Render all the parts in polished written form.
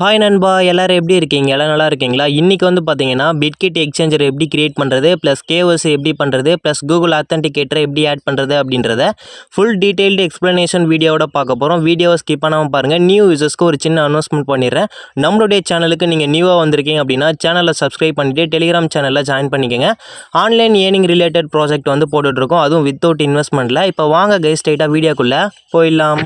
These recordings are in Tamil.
ஹாய் நண்பா, எல்லாரும் எப்படி இருக்கீங்க? எல்லாம் நல்லா இருக்கீங்களா? இன்றைக்கி வந்து பார்த்தீங்கன்னா, பிட்கிட் எக்ஸ்சேஞ்சர் எப்படி கிரியேட் பண்ணுறது, ப்ளஸ் கேஒய்சி எப்படி பண்ணுறது, ப்ளஸ் கூகுள் ஆத்தென்டிகேட்டரை எப்படி ஆட் பண்ணுறது அப்படின்றத ஃபுல் டீட்டெயில்டு எக்ஸ்ப்ளனேஷன் வீடியோவோட பார்க்க போகிறோம். வீடியோவை ஸ்கிப் பண்ணாமல் பாருங்கள். நியூ யூசர்ஸ்க்கு ஒரு சின்ன அனௌன்ஸ்மெண்ட் பண்ணிடுறேன். நம்மளுடைய சேனலுக்கு நீங்கள் நியூவாக வந்திருக்கீங்க அப்படின்னா சேனலை சப்ஸ்கிரைப் பண்ணிவிட்டு டெலிகிராம் சேனலில் ஜாயின் பண்ணிக்கோங்க. ஆன்லைன் ஏர்னிங் ரிலேட்டட் ப்ராஜெக்ட் வந்து போட்டுட்ருக்கோம், அதுவும் வித்தவுட் இன்வெஸ்ட்மெண்ட்டில். இப்போ வாங்க கைஸ், ஸ்ட்ரைட்டாக வீடியோக்குள்ளே போயிடலாம்.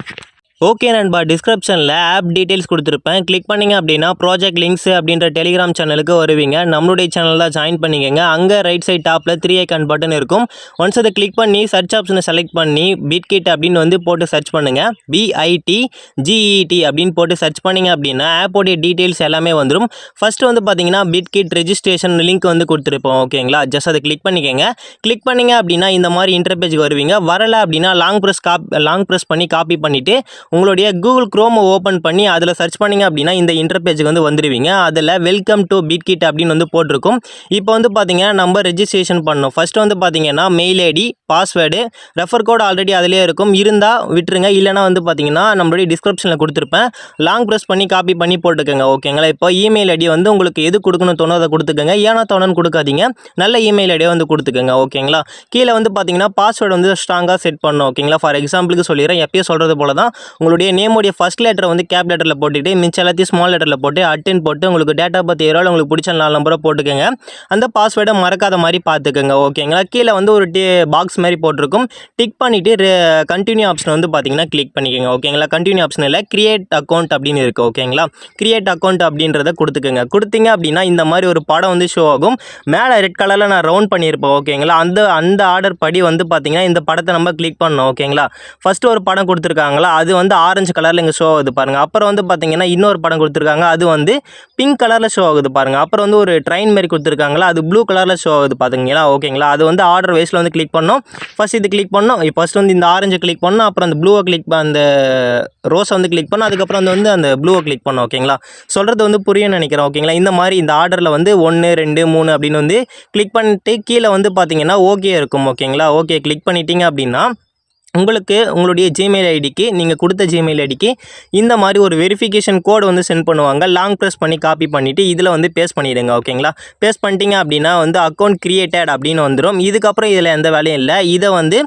ஓகே நண்பா, டிஸ்கிரிப்ஷனில் ஆப் டீட்டெயில்ஸ் கொடுத்துருப்பேன். கிளிக் பண்ணிங்க அப்படின்னா ப்ராஜெக்ட் லிங்க்ஸ் அப்படின்ற டெலிகிராம் சேனலுக்கு வருவீங்க. நம்மளுடைய சேனல் தான் ஜாயின் பண்ணிக்கங்க. அங்கே ரைட் சைட் டாப்பில் 3 ஐக்கான் பட்டன் இருக்கும். ஒன்ஸ் அதை கிளிக் பண்ணி சர்ச் ஆப்ஷனை செலக்ட் பண்ணி பிட்கிட் அப்படின்னு வந்து போட்டு சர்ச் பண்ணுங்கள். BITGET அப்படின்னு போட்டு சர்ச் பண்ணிங்க அப்படின்னா ஆப்போடைய டீட்டெயில்ஸ் எல்லாமே வந்துடும். ஃபஸ்ட்டு வந்து பார்த்தீங்கன்னா பிட்கிட் ரெஜிஸ்ட்ரேஷன் லிங்க் வந்து கொடுத்துருப்போம். ஓகேங்களா, ஜஸ்ட் அதை கிளிக் பண்ணிக்கங்க. கிளிக் பண்ணிங்க அப்படின்னா இந்த மாதிரி இன்டர்பேஜுக்கு வருவீங்க. வரலை அப்படின்னா லாங் ப்ரெஸ் பண்ணி காப்பி பண்ணிவிட்டு உங்களுடைய கூகுள் குரோமை ஓப்பன் பண்ணி அதில் சர்ச் பண்ணிங்க அப்படின்னா இந்த இன்டர்பேஜுக்கு வந்து வந்துடுவீங்க. அதில் வெல்கம் டு பிட்கிட் அப்படின்னு வந்து போட்டிருக்கும். இப்போ வந்து பார்த்தீங்கன்னா நம்ம ரெஜிஸ்ட்ரேஷன் பண்ணணும். ஃபஸ்ட்டு வந்து பார்த்தீங்கன்னா mail ID, password, refer code already அதிலே இருக்கும். இருந்தால் விட்டுருங்க, இல்லைனா வந்து பார்த்தீங்கன்னா நம்மளுடைய டிஸ்கிரிப்ஷனில் கொடுத்துருப்பேன். லாங் ப்ரெஸ் பண்ணி காப்பி பண்ணி போட்டுக்கோங்க. ஓகேங்களா, இப்போ இமெயில் ஐடி வந்து உங்களுக்கு எது கொடுக்கணும் தோணும் அதை கொடுத்துக்கோங்க. ஏன்னா தோணுன்னு கொடுக்காதீங்க, நல்ல இமெயில் ஐடியை வந்து கொடுத்துக்கோங்க. ஓகேங்களா, கீழே வந்து பார்த்தீங்கன்னா பாஸ்வேர்டு வந்து ஸ்ட்ராங்காக செட் பண்ணணும். ஓகேங்களா, ஃபார் எக்ஸாம்பிளுக்கு சொல்லிடுறேன், எப்பயும் சொல்கிறது போல தான் உங்களுடைய நேமோடைய ஃபஸ்ட் லெட்டரை வந்து கேப் லெட்டரில் போட்டுட்டு மிச்சம் எல்லாத்தையும் ஸ்மால் லெட்டரில் போட்டு அட்டின் போட்டு உங்களுக்கு டேட்டா பற்றி ஏரோவில் உங்களுக்கு பிடிச்ச 4 நம்பரை போட்டுக்கோங்க. அந்த பாஸ்வேர்டை மறக்காத மாதிரி பார்த்துக்கோங்க. ஓகேங்களா, கீழே வந்து ஒரு பாக்ஸ் மாதிரி போட்டிருக்கும். டிக் பண்ணிவிட்டு கண்டினியூ ஆப்ஷன் வந்து பார்த்தீங்கன்னா கிளிக் பண்ணிக்கோங்க. ஓகேங்களா, கண்டினியூ ஆப்ஷன் இல்லை, கிரியேட் அக்கௌண்ட் அப்படின்னு இருக்குது. ஓகேங்களா, கிரியேட் அக்கௌண்ட் அப்படின்றத கொடுத்துக்கோங்க. கொடுத்தீங்க அப்படின்னா இந்த மாதிரி ஒரு படம் வந்து ஷோ ஆகும். மேலே ரெட் கலரில் நான் ரவுண்ட் பண்ணியிருப்பேன். ஓகேங்களா, அந்த ஆர்டர் படி வந்து பார்த்தீங்கன்னா இந்த படத்தை நம்ம கிளிக் பண்ணணும். ஓகேங்களா, ஃபஸ்ட்டு ஒரு படம் கொடுத்துருக்காங்களா, அது வந்து ஆரஞ்சு கலரில் இங்கே ஷோ ஆகுது பாருங்கள். அப்புறம் வந்து பார்த்தீங்கன்னா இன்னொரு படம் கொடுத்துருக்காங்க, அது வந்து பிங்க் கலரில் ஷோ ஆகுது பாருங்கள். அப்புறம் வந்து ஒரு ட்ரெயின் மாதிரி கொடுத்துருக்காங்களா, அது ப்ளூ கலரில் ஷோ ஆகுது பார்த்தீங்களா. ஓகேங்களா, அது வந்து ஆர்டர் வைஸில் வந்து கிளிக் பண்ணணும். ஃபஸ்ட் இது கிளிக் பண்ணணும், ஃபஸ்ட் வந்து இந்த ஆரஞ்சை கிளிக் பண்ணணும், அப்புறம் அந்த ப்ளூவை அந்த ரோஸை வந்து கிளிக் பண்ணணும், அதுக்கப்புறம் வந்து அந்த ப்ளூவை கிளிக் பண்ணணும். ஓகேங்களா, சொல்கிறது வந்து புரியும்னு நினைக்கிறேன். ஓகேங்களா, இந்த மாதிரி இந்த ஆர்டரில் வந்து 1 2 3 அப்படின்னு வந்து கிளிக் பண்ணிட்டு கீழே வந்து பார்த்தீங்கன்னா ஓகே இருக்கும். ஓகேங்களா, ஓகே கிளிக் பண்ணிட்டீங்க அப்படின்னா உங்களுக்கு உங்களுடைய ஜிமெயில் ஐடிக்கு, நீங்கள் கொடுத்த ஜிமெயில் ஐடிக்கு இந்த மாதிரி ஒரு வெரிஃபிகேஷன் கோடு வந்து சென்ட் பண்ணுவாங்க. லாங் ப்ரெஸ் பண்ணி காப்பி பண்ணிவிட்டு இதில் வந்து பேஸ்ட் பண்ணிவிடுங்க. ஓகேங்களா, பேஸ்ட் பண்ணிட்டீங்க அப்படின்னா வந்து அக்கௌண்ட் கிரியேட்டட் அப்படின்னு வந்துடும். இதுக்கப்புறம் இதில் எந்த வேலையும் இல்லை. இதை வந்து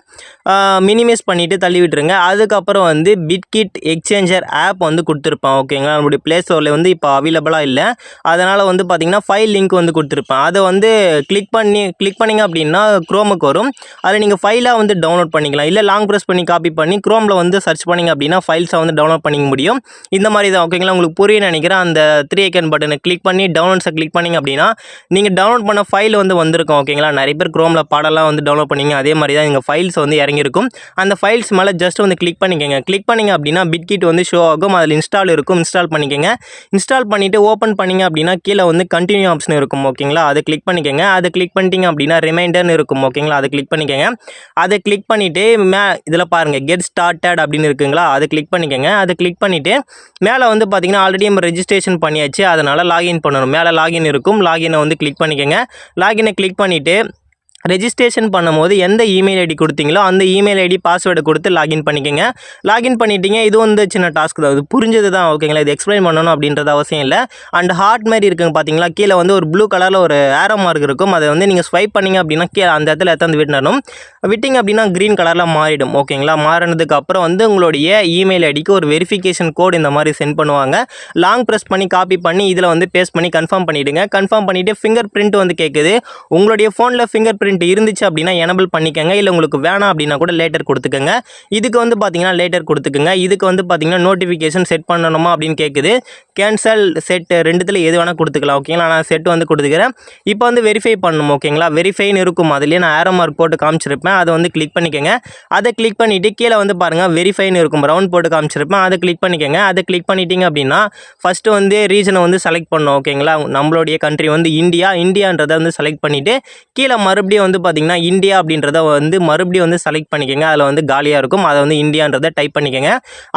மினிமைஸ் பண்ணிவிட்டு தள்ளி விட்டுருங்க. அதுக்கப்புறம் வந்து பிட்கிட் எக்ஸ்சேஞ்சர் ஆப் வந்து கொடுத்துருப்பேன். ஓகேங்களா, நம்மளுடைய ப்ளே ஸ்டோரில் வந்து இப்போ அவைலபிளாக இல்லை. அதனால் வந்து பார்த்திங்கன்னா ஃபைல் லிங்க் வந்து கொடுத்துருப்பேன். அதை வந்து கிளிக் பண்ணிங்க அப்படின்னா குரோமுக்கு வரும். அதில் நீங்கள் ஃபைலாக வந்து டவுன்லோட் பண்ணிக்கலாம். இல்லை லாங் ப்ரெஸ் பண்ணி காப்பி பண்ணி குரோமில் வந்து சர்ச் பண்ணிங்க அப்படின்னா ஃபைல்ஸை வந்து டவுன்லோட் பண்ணிக்க முடியும். இந்த மாதிரி தான். ஓகேங்களா, உங்களுக்கு புரியும்னு நினைக்கிறேன். அந்த 3 ஐக்கன் பட்டனை கிளிக் பண்ணி டவுன்லோட்ஸை கிளிக் பண்ணிங்க அப்படின்னா நீங்கள் டவுன்லோட் பண்ண ஃபைல் வந்து வந்திருக்கும். ஓகேங்களா, நிறைய பேர் குரோமில் பாடலாம் வந்து டவுன்லோட் பண்ணிங்க, அதே மாதிரி தான் எங்கள் ஃபைல்ஸ் வந்து இறங்கியிருக்கும். அந்த ஃபைல்ஸ் மேலே ஜஸ்ட் வந்து கிளிக் பண்ணிக்கோங்க. கிளிக் பண்ணிங்க அப்படின்னா பிட்கிட் வந்து ஷோ ஆகும். அதில் இன்ஸ்டால் இருக்கும், இன்ஸ்டால் பண்ணிக்கோங்க. இன்ஸ்டால் பண்ணிவிட்டு ஓப்பன் பண்ணிங்க அப்படின்னா கீழே வந்து கண்டினியூ ஆப்ஷன் இருக்கும். ஓகேங்களா, அதை கிளிக் பண்ணிக்கோங்க. அதை கிளிக் பண்ணிட்டீங்க அப்படின்னா ரிமைண்டர்னு இருக்கும். ஓகேங்களா, அதை கிளிக் பண்ணிக்கோங்க. அதை கிளிக் பண்ணிவிட்டு இதில் பாருங்கள் கெட் ஸ்டார்டட் அப்படின்னு இருக்குங்களா, அதை கிளிக் பண்ணிக்கோங்க. அதை கிளிக் பண்ணிவிட்டு மேலே வந்து பார்த்தீங்கன்னா ஆல்ரெடி நம்ம ரெஜிஸ்ட்ரேஷன் பண்ணியாச்சு, அதனால் லாகின் பண்ணணும். மேலே லாகின் இருக்கும், லாகினை வந்து கிளிக் பண்ணிக்கோங்க. லாகினை கிளிக் பண்ணிவிட்டு ரெஜிஸ்ட்ரேஷன் பண்ணும்போது எந்த இமெயில் ஐடி கொடுத்தீங்களோ அந்த இமெயில் ஐடி பாஸ்வேர்டை கொடுத்து லாகின் பண்ணிக்கோங்க. லாகின் பண்ணிட்டீங்க. இது வந்து சின்ன டாஸ்க் தான், இது புரிஞ்சது தான். ஓகேங்களா, இது எக்ஸ்பிளைன் பண்ணணும் அப்படின்றது அவசியம் இல்லை. அண்ட் ஹார்ட் மாதிரி இருக்குங்க பார்த்தீங்களா, கீழே வந்து ஒரு ப்ளூ கலரில் ஒரு ஏரோ மார்க் இருக்கும். அதை வந்து நீங்கள் ஸ்வைப் பண்ணிங்க அப்படின்னா கீழே அந்த இடத்துல எத்தனை விடணும், விட்டிங்க அப்படின்னா க்ரீன் கலரில் மாறிடும். ஓகேங்களா, மாறினதுக்கு அப்புறம் வந்து உங்களுடைய இமெயில் ஐடிக்கு ஒரு வெரிஃபிகேஷன் கோடு இந்த மாதிரி சென்ட் பண்ணுவாங்க. லாங் ப்ரெஸ் பண்ணி காப்பி பண்ணி இதில் வந்து பேஸ்ட் பண்ணி கன்ஃபார்ம் பண்ணிவிடுங்க. கன்ஃபார்ம் பண்ணிவிட்டு ஃபிங்கர் பிரிண்ட் வந்து கேட்குது. உங்களுடைய ஃபோனில் ஃபிங்கர் பிரிண்ட் இருந்துச்சு அப்படின்னா எனபிள் பண்ணிக்கங்க. இல்லை உங்களுக்கு வேணாம் அப்படின்னா கூட லேட்டர் கொடுத்துக்கங்க. இதுக்கு வந்து பார்த்தீங்கன்னா லேட்டர் கொடுத்துக்கங்க. இதுக்கு வந்து பார்த்தீங்கன்னா நோட்டிஃபிகேஷன் செட் பண்ணணுமா அப்படின்னு கேட்குது. கேன்சல் செட் ரெண்டுத்தில் எது வேணால் கொடுத்துக்கலாம். ஓகேங்களா, நான் செட் வந்து கொடுத்துக்கிறேன். இப்போ வந்து வெரிஃபை பண்ணணும். ஓகேங்களா, வெரிஃபைன்னு இருக்கும், அதுலேயே நான் ஏரோ மார்க் போட்டு காமிச்சிருப்பேன். அதை வந்து கிளிக் பண்ணிக்கோங்க. அதை கிளிக் பண்ணிவிட்டு கீழே வந்து பாருங்கள் வெரிஃபைன்னு இருக்கும், ரவுண்ட் போட்டு காமிச்சிருப்பேன். அதை கிளிக் பண்ணிக்கோங்க. அதை கிளிக் பண்ணிட்டீங்க அப்படின்னா ஃபஸ்ட்டு வந்து ரீஜனை வந்து செலக்ட் பண்ணணும். ஓகேங்களா, நம்மளுடைய கண்ட்ரி வந்து இந்தியான்றதை வந்து செலக்ட் பண்ணிவிட்டு கீழே மறுபடியும் மறுபடியும் வந்து பார்த்தீங்கன்னா இந்தியா அப்படின்றத வந்து மறுபடியும் வந்து செலக்ட் பண்ணிக்கோங்க. அதில் வந்து காலியாக இருக்கும். அதை வந்து இந்தியான்றதை டைப் பண்ணிக்கோங்க.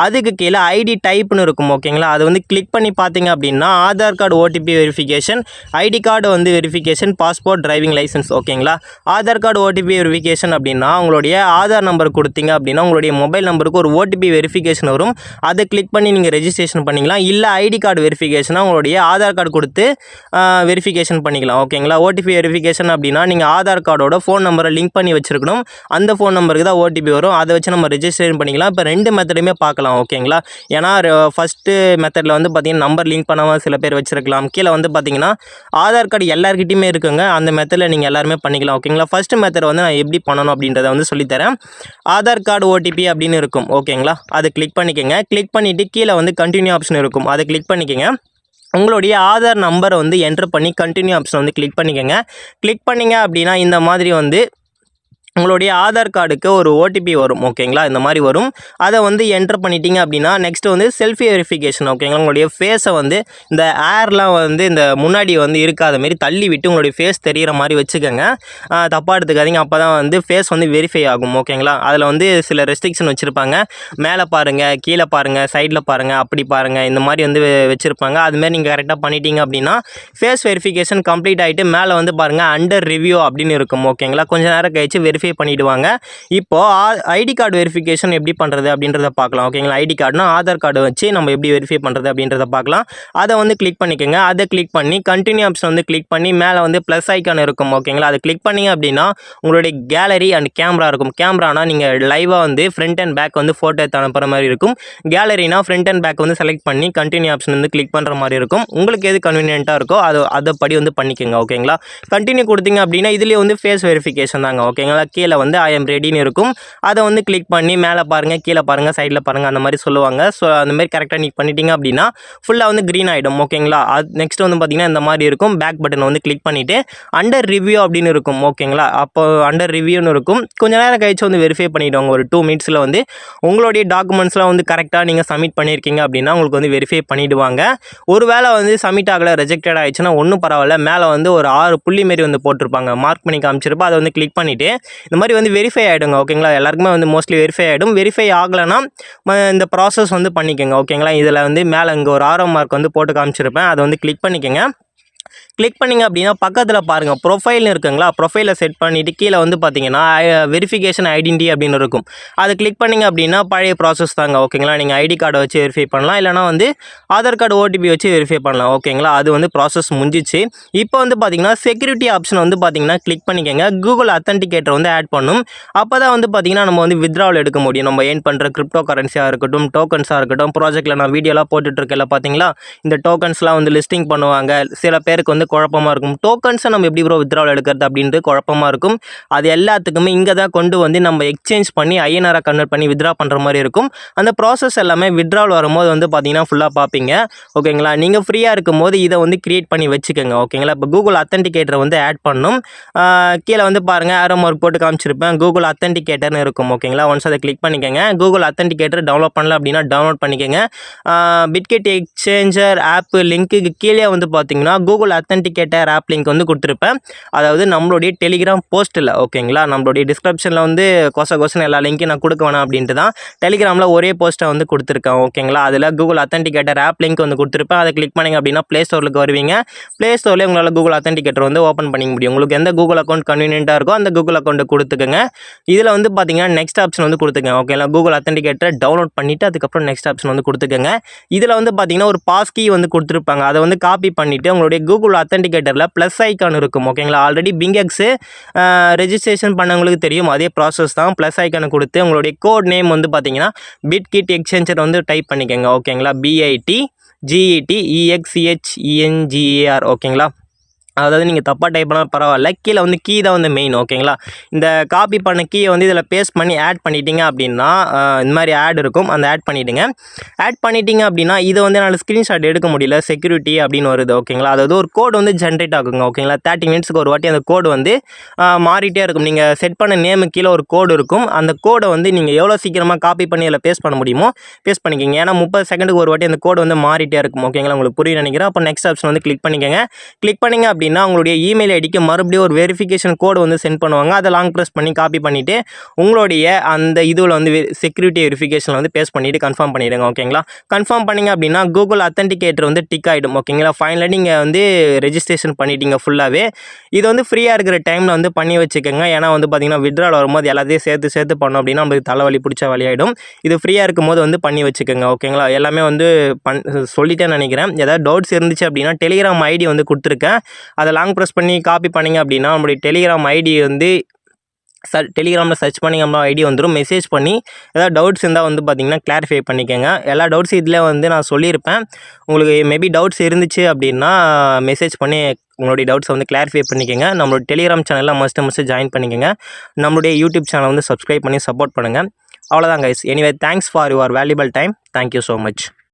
அதுக்கு கீழே ஐடி டைப்னு இருக்கும் ஓகேங்களா. அதை வந்து கிளிக் பண்ணி பார்த்தீங்க அப்படின்னா Aadhaar card OTP verification, ID card வந்து வெரிஃபிகேஷன், பாஸ்போர்ட், டிரைவிங் லைசன்ஸ் ஓகேங்களா. ஆதார் கார்டு ஓடிபி வெரிஃபிகேஷன் அப்படின்னா உங்களுடைய ஆதார் நம்பர் கொடுத்தீங்க அப்படின்னா உங்களுடைய மொபைல் நம்பருக்கு ஒரு ஓடிபி வெரிஃபிகேஷன் வரும். அதை கிளிக் பண்ணி நீங்கள் ரெஜிஸ்ட்ரேஷன் பண்ணிக்கலாம். இல்லை ஐடி கார்டு வெரிஃபிகேஷனாக உங்களுடைய ஆதார் கார்டு கொடுத்து வெரிஃபிகேஷன் பண்ணிக்கலாம் ஓகேங்களா. ஓடிபி வெரிஃபிகேஷன் அப்படின்னா நீங்கள் ஆதார் கார்டோட ஃபோன் நம்பரை லிங்க் பண்ணி வச்சுருக்கணும். அந்த ஃபோன் நம்பருக்கு தான் ஓடிபி வரும். அதை வச்சு நம்ம ரெஜிஸ்ட்ரேஷன் பண்ணிக்கலாம். இப்போ 2 மெத்தடுமே பார்க்கலாம் ஓகேங்களா. ஏன்னா ஃபஸ்ட்டு மெத்தடில் வந்து பார்த்தீங்கன்னா நம்பர் லிங்க் பண்ணாமல் சில பேர் வச்சுருக்கலாம். கீழே வந்து பார்த்தீங்கன்னா ஆதார் கார்டு எல்லாருக்கிட்டையுமே இருக்குங்க. அந்த மெத்தடில் நீங்கள் எல்லாருமே பண்ணிக்கலாம் ஓகேங்களா. ஃபஸ்ட்டு மெத்தட் வந்து நான் எப்படி பண்ணணும் அப்படின்றத வந்து சொல்லித்தரேன். ஆதார் கார்டு ஓடிபி அப்படின்னு இருக்கும் ஓகேங்களா. அதை கிளிக் பண்ணிக்கோங்க. கிளிக் பண்ணிவிட்டு கீழே வந்து கண்டினியூ ஆப்ஷன் இருக்கும். அதை கிளிக் பண்ணிக்கோங்க. உங்களுடைய ஆதார் நம்பரை வந்து என்ட்ரு பண்ணி கண்டினியூ ஆப்ஷன் வந்து கிளிக் பண்ணிக்கோங்க. கிளிக் பண்ணிங்க அப்படின்னா இந்த மாதிரி வந்து உங்களுடைய ஆதார் கார்டுக்கு ஒரு ஓடிபி வரும் ஓகேங்களா. இந்த மாதிரி வரும். அதை வந்து என்ட்ரு பண்ணிட்டீங்க அப்படின்னா நெக்ஸ்ட்டு வந்து செல்ஃபி வெரிஃபிகேஷன் ஓகேங்களா. உங்களுடைய ஃபேஸை வந்து இந்த ஏர்லாம் வந்து இந்த முன்னாடி வந்து இருக்காத மாரி தள்ளி விட்டு உங்களுடைய ஃபேஸ் தெரிகிற மாதிரி வச்சுக்கோங்க. தப்பாக எடுத்துக்காதீங்க. அப்போ தான் வந்து ஃபேஸ் வந்து வெரிஃபை ஆகும் ஓகேங்களா. அதில் வந்து சில ரெஸ்ட்ரிக்ஷன் வச்சுருப்பாங்க. மேலே பாருங்கள், கீழே பாருங்கள், சைடில் பாருங்கள், அப்படி பாருங்கள், இந்த மாதிரி வந்து வச்சுருப்பாங்க. அதுமாதிரி நீங்கள் கரெக்டாக பண்ணிட்டீங்க அப்படின்னா ஃபேஸ் வெரிஃபிகேஷன் கம்ப்ளீட் ஆகிட்டு மேலே வந்து பாருங்கள் அண்டர் ரிவ்யூ அப்படின்னு இருக்கும் ஓகேங்களா. கொஞ்சம் நேரம் கழிச்சு வெரிஃபை பண்ணிடுவாங்க. இப்போது ஐடி கார்டு வெரிஃபிகேஷன் எப்படி பண்ணுறது அப்படின்றத பார்க்கலாம் ஓகேங்களா. ஐடி கார்டுனா ஆதார் கார்டு வச்சு நம்ம எப்படி வெரிஃபை பண்ணுறது அப்படின்றத பார்க்கலாம். அதை வந்து கிளிக் பண்ணிக்கோங்க. அதை கிளிக் பண்ணி கண்டினியூ ஆப்ஷன் வந்து கிளிக் பண்ணி மேலே வந்து ப்ளஸ் ஐக்கான் இருக்கும் ஓகேங்களா. அதை கிளிக் பண்ணிங்க அப்படின்னா உங்களுடைய கேலரி அண்ட் கேமரா இருக்கும். கேமரானா நீங்கள் லைவாக வந்து ஃப்ரண்ட் அண்ட் பேக் வந்து ஃபோட்டோ எடுத்து அனுப்புகிற மாதிரி இருக்கும். கேலரினா ஃப்ரண்ட் அண்ட் பேக் வந்து செலக்ட் பண்ணி கண்டினியூ ஆப்ஷன் வந்து கிளிக் பண்ணுற மாதிரி இருக்கும். உங்களுக்கு எது கன்வீனியண்ட்டாக இருக்கோ அதை படி வந்து பண்ணிக்கோங்க ஓகேங்களா. கண்டினியூ கொடுத்தீங்க அப்படின்னா இதுலேயே வந்து ஃபேஸ் வெரிஃபிகேஷன் தாங்க ஓகேங்களா. கீழே வந்து ஐ எம் ரெடின்னு இருக்கும். அதை வந்து கிளிக் பண்ணி மேலே பாருங்கள், கீழே பாருங்கள், சைடில் பாருங்கள், அந்த மாதிரி சொல்லுவாங்க. ஸோ அந்த மாதிரி கரெக்டாக நீங்கள் பண்ணிட்டீங்க அப்படின்னா ஃபுல்லாக வந்து க்ரீன் ஆகிடும் ஓகேங்களா. நெக்ஸ்ட் வந்து பார்த்தீங்கன்னா இந்த மாதிரி இருக்கும். பேக் பட்டன் வந்து கிளிக் பண்ணிவிட்டு அண்டர் ரிவ்யூ அப்படின்னு இருக்கும் ஓகேங்களா. அப்போ அண்டர் ரிவ்யூன்னு இருக்கும். கொஞ்சம் நேரம் கழிச்சு வந்து வெரிஃபை பண்ணிவிடுவாங்க. ஒரு 2 மினிட்ஸில் வந்து உங்களுடைய டாக்குமெண்ட்ஸ்லாம் வந்து கரெக்டாக நீங்கள் சப்மிட் பண்ணியிருக்கீங்க அப்படின்னா உங்களுக்கு வந்து வெரிஃபை பண்ணிவிடுவாங்க. ஒரு வேளை வந்து சப்மிட் ஆகலை, ரிஜெக்டட் ஆகிடுச்சுன்னா ஒன்றும் பரவாயில்ல. மேலே வந்து ஒரு 6 புள்ளி மாரி வந்து போட்டிருப்பாங்க, மார்க் பண்ணி காமிச்சிருப்பா. அதை வந்து கிளிக் பண்ணிவிட்டு இந்த மாதிரி வந்து வெரிஃபை ஆகிடுங்க ஓகேங்களா. எல்லாருக்குமே வந்து மோஸ்ட்லி வெரிஃபை ஆகிடும். வெரிஃபை ஆகலைன்னா இந்த ப்ராசஸ் வந்து பண்ணிக்கோங்க ஓகேங்களா. இதில் வந்து மேலே இங்கே ஒரு ஆரோ மார்க் வந்து போட்டு காமிச்சிருப்பேன். அதை வந்து கிளிக் பண்ணிக்கோங்க. கிளிக் பண்ணிங்க அப்படின்னா பக்கத்தில் பாருங்கள் ப்ரொஃபைல்னு இருக்குங்களா. ப்ரொஃபைலை செட் பண்ணிவிட்டு கீழே வந்து பார்த்தீங்கன்னா வெரிஃபிகேஷன் ஐடென்டி அப்படின்னு இருக்கும். அதை கிளிக் பண்ணிங்க அப்படின்னா பழைய ப்ராசஸ் தாங்க ஓகேங்களா. நீங்கள் ஐடி கார்டை வச்சு வெரிஃபை பண்ணலாம். இல்லைனா வந்து ஆதார் கார்டு ஓடிபி வச்சு வெரிஃபை பண்ணலாம் ஓகேங்களா. அது வந்து ப்ராசஸ் முடிஞ்சிச்சு. இப்போ வந்து பார்த்தீங்கன்னா செக்யூரிட்டி ஆப்ஷன் வந்து பார்த்தீங்கன்னா கிளிக் பண்ணிக்கோங்க. கூகுள் அத்தன்டிகேட்டர் வந்து ஆட் பண்ணும். அப்போ தான் வந்து பார்த்தீங்கன்னா நம்ம வந்து வித்ட்ராவல் எடுக்க முடியும். நம்ம ஏர்ன் பண்ணுற கிரிப்டோ கரன்சியாக இருக்கட்டும், டோக்கன்ஸாக இருக்கட்டும். ப்ராஜெக்ட்டில் நான் வீடியோலாம் போட்டுட்ருக்கேன்ல பார்த்தீங்களா. இந்த டோக்கன்ஸ்லாம் வந்து லிஸ்டிங் பண்ணுவாங்க. சில பேருக்கு வந்து குழப்பமாக இருக்கும். டோக்கன்ஸை நம்ம எப்படி ப்ரோ வித்ட்ராவல் எடுக்கிறது அப்படின்ட்டு குழப்பமாக இருக்கும். அது எல்லாத்துக்குமே இங்கே தான் கொண்டு வந்து நம்ம எக்ஸ்சேஞ்ச் பண்ணி ஐஎன்ஆராக கன்வெர்ட் பண்ணி வித்ட்ரா பண்ணுற மாதிரி இருக்கும். அந்த ப்ராசஸ் எல்லாமே வித்ட்ராவல் வரும்போது வந்து பார்த்தீங்கன்னா ஃபுல்லாக பார்ப்பீங்க ஓகேங்களா. நீங்கள் ஃப்ரீயாக இருக்கும்போது இதை வந்து கிரியேட் பண்ணி வச்சுக்கோங்க ஓகேங்களா. இப்போ கூகுள் அத்தன்டிகேட்டரை வந்து ஆட் பண்ணும். கீழே வந்து பாருங்கள் ஆரோ மார்க் போட்டு காமிச்சிருப்பேன். கூகுள் அத்தன்டிகேட்டர்னு இருக்கும் ஓகேங்களா. ஒன்ஸ் அதை கிளிக் பண்ணிக்கோங்க. கூகுள் அத்தன்டிகேட்டர் டவுன்லோட் பண்ணல அப்படின்னா டவுன்லோட் பண்ணிக்கோங்க. பிட்கெட் எக்ஸ்சேஞ்சர் ஆப் லிங்க்குக்கு கீழே வந்து பார்த்தீங்கன்னா கூகுள் அத்தன்டிகேட்டர் ஆப் லிங்க் வந்து கொடுத்துருப்பேன். அதாவது நம்மளுடைய டெலிகிராம் போஸ்ட்டில் ஓகேங்களா. நம்மளுடைய டிஸ்கிரிப்ஷனில் வந்து கொசன் எல்லா லிங்க்கையும் நான் கொடுக்க வேணாம் அப்படின்ட்டு தான் டெலிகிராமில் ஒரே போஸ்ட்டை வந்து கொடுத்துருக்கேன் ஓகேங்களா. அதில் கூகுள் அத்தன்டிகேட்டர் ஆப் லிங்க் வந்து கொடுத்துருப்பேன். அதை கிளிக் பண்ணிங்க அப்படின்னா ப்ளே ஸ்டோருக்கு வருவீங்க. ப்ளே ஸ்டோரில் உங்களால் கூகுள் அத்தன்டிகேட்டர் வந்து ஓப்பன் பண்ணிக்க முடியும். உங்களுக்கு எந்த கூகுள் அக்கௌண்ட் கன்வீனியண்ட்டாக இருக்கோ அந்த கூகுள் அக்கௌண்ட்டை கொடுத்துக்கோங்க. இதில் வந்து பார்த்தீங்கன்னா நெக்ஸ்ட் ஆப்ஷன் வந்து கொடுத்துக்கங்க ஓகேங்களா. கூகுள் அத்தன்டிகேட்டரை டவுன்லோட் பண்ணிவிட்டு அதுக்கப்புறம் நெக்ஸ்ட் ஆப்ஷன் வந்து கொடுத்துக்கங்க. இதில் வந்து பார்த்தீங்கன்னா ஒரு பாஸ் கீ வந்து கொடுத்துருப்பாங்க. அதை வந்து காப்பி பண்ணிவிட்டு உங்களுடைய கூகுள் அத்தன்டிகேட்டரில் ப்ளஸ் ஐக்கான் இருக்கும் ஓகேங்களா. ஆல்ரெடி பிங்எக்ஸு ரெஜிஸ்ட்ரேஷன் பண்ணவங்களுக்கு தெரியும். அதே ப்ராசஸ் தான். ப்ளஸ் ஐக்கானை கொடுத்து உங்களுடைய கோட் நேம் வந்து பார்த்தீங்கன்னா பிட்கிட் எக்ஸ்சேஞ்சர் வந்து டைப் பண்ணிக்கோங்க ஓகேங்களா. BITGETEXCHENGAR ஓகேங்களா. அதாவது நீங்கள் தப்பாக டைப் பண்ணால் பரவாயில்ல. கீழே வந்து கீ தான் வந்து மெயின் ஓகேங்களா. இந்த காப்பி பண்ண கீயை வந்து இதில் பேஸ்ட் பண்ணி ஆட் பண்ணிட்டீங்க அப்படின்னா இந்த மாதிரி ஆட் இருக்கும். அந்த ஆட் பண்ணிவிடுங்க. ஆட் பண்ணிட்டீங்க அப்படின்னா இதை வந்து என்னால் ஸ்க்ரீன்ஷாட் எடுக்க முடியல. செக்யூரிட்டி அப்படின்னு வருது ஓகேங்களா. அதாவது ஒரு கோடு வந்து ஜென்ரேட் ஆகுங்க ஓகேங்களா. 30 மினிட்ஸுக்கு ஒரு வாட்டி அந்த கோடு வந்து மாறிட்டே இருக்கும். நீங்கள் செட் பண்ண நேமு கீழே ஒரு கோடு இருக்கும். அந்த கோடை வந்து நீங்கள் எவ்வளோ சீக்கிரமாக காப்பி பண்ணி அதில் பேஸ்ட் பண்ண முடியுமோ பேஸ்ட் பண்ணிக்கிங்க. ஏன்னா 30 செகண்டுக்கு ஒரு வாட்டி அந்த கோடு வந்து மாறிட்டே இருக்கும் ஓகேங்களா. உங்களுக்கு புரிய நினைக்கிறேன். அப்போ நெக்ஸ்ட் ஆப்ஷன் வந்து கிளிக் பண்ணிக்கோங்க. கிளிக் பண்ணிங்க அப்படின்னா அப்படின்னா உங்களுடைய இமெயில் ஐடிக்கு மறுபடியும் ஒரு வெரிஃபிகேஷன் கோடு வந்து சென்ட் பண்ணுவாங்க. அதை லாங் ப்ரெஸ் பண்ணி காப்பி பண்ணிவிட்டு உங்களுடைய அந்த இதில் வந்து செக்யூரிட்டி வெரிஃபிகேஷனில் வந்து பேஸ்ட் பண்ணிவிட்டு கன்ஃபார்ம் பண்ணிவிடுங்க. ஓகேங்களா? கன்ஃபார்ம் பண்ணிங்க அப்படின்னா கூகுள் அத்தன்டிகேட்டர் வந்து டிக் ஆகிடும். ஓகேங்களா? ஃபைனலாக நீங்கள் வந்து ரெஜிஸ்ட்ரேஷன் பண்ணிட்டீங்க ஃபுல்லாகவே. இது வந்து ஃப்ரீயாக இருக்கிற டைமில் வந்து பண்ணி வச்சுக்கோங்க. ஏன்னா வந்து பார்த்திங்கன்னா வித்ட்ரால் வரும்போது எல்லாத்தையும் சேர்த்து பண்ணோம் அப்படின்னா நம்மளுக்கு தலைவலி பிடிச்ச வழியாகிடும். இது ஃப்ரீயாக இருக்கும்போது வந்து பண்ணி வச்சுக்கோங்க. ஓகேங்களா? எல்லாமே வந்து சொல்லிட்டேன்னு நினைக்கிறேன். ஏதாவது டவுட்ஸ் இருந்துச்சு அப்படின்னா டெலிகிராம் ஐடி வந்து கொடுத்துருக்கேன். அதை லாங் ப்ரெஸ் பண்ணி காப்பி பண்ணிங்க அப்படின்னா நம்மளுடைய டெலிகிராம் ஐடி வந்து டெலிகிராமில் சர்ச் பண்ணி நம்ம ஐடி வந்துடும். மெசேஜ் பண்ணி ஏதாவது டவுட்ஸ் இருந்தால் வந்து பார்த்திங்கன்னா கிளாரிஃபை பண்ணிக்கோங்க. எல்லா டவுட்ஸும் இதில் வந்து நான் சொல்லியிருப்பேன். உங்களுக்கு மேபி டவுட்ஸ் இருந்துச்சு அப்படின்னா மெசேஜ் பண்ணி உங்களுடைய டவுட்ஸை வந்து கிளாரிஃபை பண்ணிக்கோங்க. நம்மளோட டெலிகிராம் சேனலில் மஸ்ட் ஜாயின் பண்ணிக்கோங்க. நம்மளுடைய யூடியூப் சேனலை வந்து சப்ஸ்கிரைப் பண்ணி சப்போர்ட் பண்ணுங்கள். அவ்வளோதான் guys. Anyway thanks for your valuable time. Thank you so much.